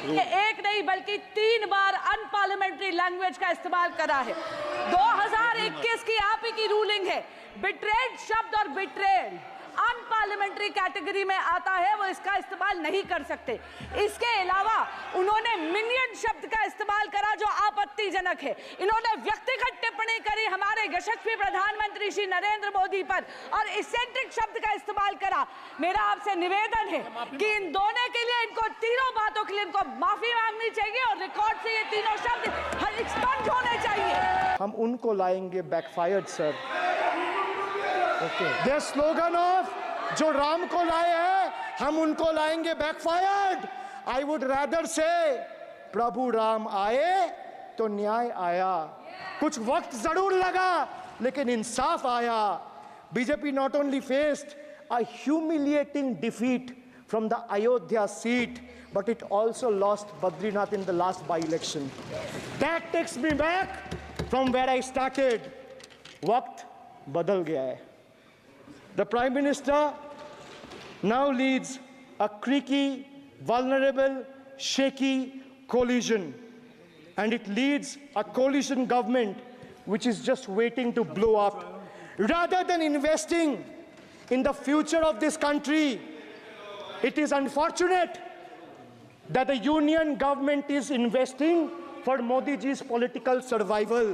एक नहीं बल्कि 3 बार अनपार्लियामेंट्री लैंग्वेज का इस्तेमाल करा है। 2021 की आप ही की रूलिंग है। बिट्रेड शब्द और बिट्रेड अनपार्लियामेंट्री कैटेगरी में आता है, वो इसका इस्तेमाल नहीं कर सकते। इसके अलावा उन्होंने मिनियन शब्द का इस्तेमाल करा जो आपत्तिजनक है। इन्होंने व्यक्तिगत टिप्पणी करी हमारे यशस्वी प्रधानमंत्री श्री नरेंद्र मोदी पर और इसेंट्रिक शब्द का इस्तेमाल करा। मेरा आपसे निवेदन है कि इन दोनों के लिए, इनको तीनों बातों के लिए इनको माफी मांगनी चाहिए और रिकॉर्ड से ये तीनों शब्द एक्सपंज होने चाहिए। हम उनको लाएंगे backfired sir. Their slogan of जो राम को लाए हैं हम उनको लाएंगे बैकफायर्ड। आई वुड रादर से प्रभु राम आए तो न्याय आया। कुछ वक्त जरूर लगा लेकिन इंसाफ आया। BJP not only faced a humiliating defeat from the Ayodhya seat, but it also lost Badrinath in the last by-election. That takes me back from where I started. वक्त बदल गया है. The Prime Minister now leads a creaky, vulnerable, shaky coalition, and it leads a coalition government which is just waiting to blow up. Rather than investing in the future of this country, it is unfortunate that the union government is investing for Modi ji's political survival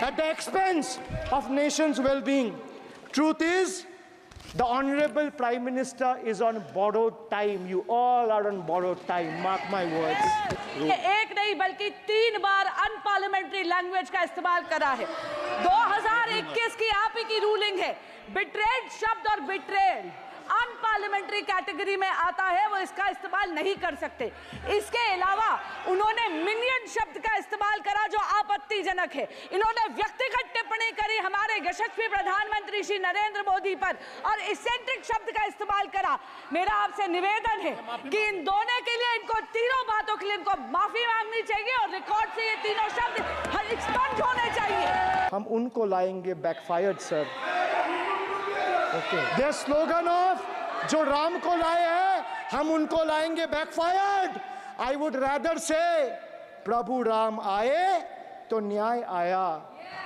at the expense of nation's well-being. Truth is, the Honorable Prime Minister is on borrowed time. You all are on borrowed time. Mark my words. एक नहीं बल्कि 3 बार unparliamentary language का इस्तेमाल करा है। 2021 की आप ही की रूलिंग है। बिट्रेड शब्द और बिट्रेड अनपार्लियामेंट्री कैटेगरी में आता है, वो इसका इस्तेमाल नहीं कर सकते। इसके अलावा उन्होंने मिनियन शब्द का इस्तेमाल करा जो आपत्तिजनक है। इन्होंने व्यक्तिगत टिप्पणी करी हमारे यशस्वी प्रधानमंत्री श्री नरेंद्र मोदी पर और इसेंट्रिक शब्द का इस्तेमाल करा। मेरा आपसे निवेदन है कि इन दोनों के लिए, इनको तीनों बातों के लिए इनको माफी मांगनी चाहिए और रिकॉर्ड से ये तीनों शब्द एक्सपंज होने चाहिए। हम उनको लाएंगे backfired sir. Their slogan of जो राम को लाए हैं हम उनको लाएंगे बैकफायर्ड। आई वुड रादर से प्रभु राम आए तो न्याय आया।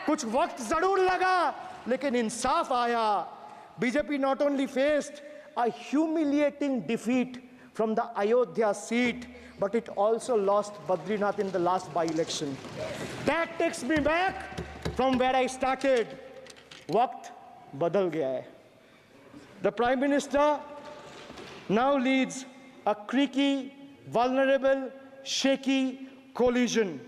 कुछ वक्त जरूर लगा लेकिन इंसाफ आया। BJP not only faced a humiliating defeat from the Ayodhya seat, but it also lost Badrinath in the last by-election. That takes me back from where I started. वक्त बदल गया है. The Prime Minister now leads a creaky, vulnerable, shaky coalition,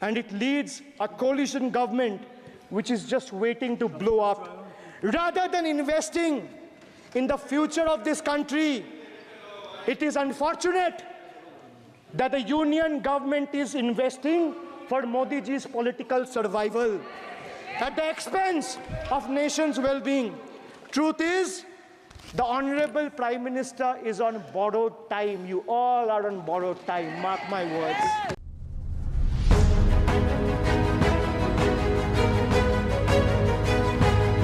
and it leads a coalition government which is just waiting to blow up. Rather than investing in the future of this country, it is unfortunate that the union government is investing for Modi ji's political survival at the expense of nation's well-being. Truth is, the Honorable Prime Minister is on borrowed time. You all are on borrowed time. Mark my words.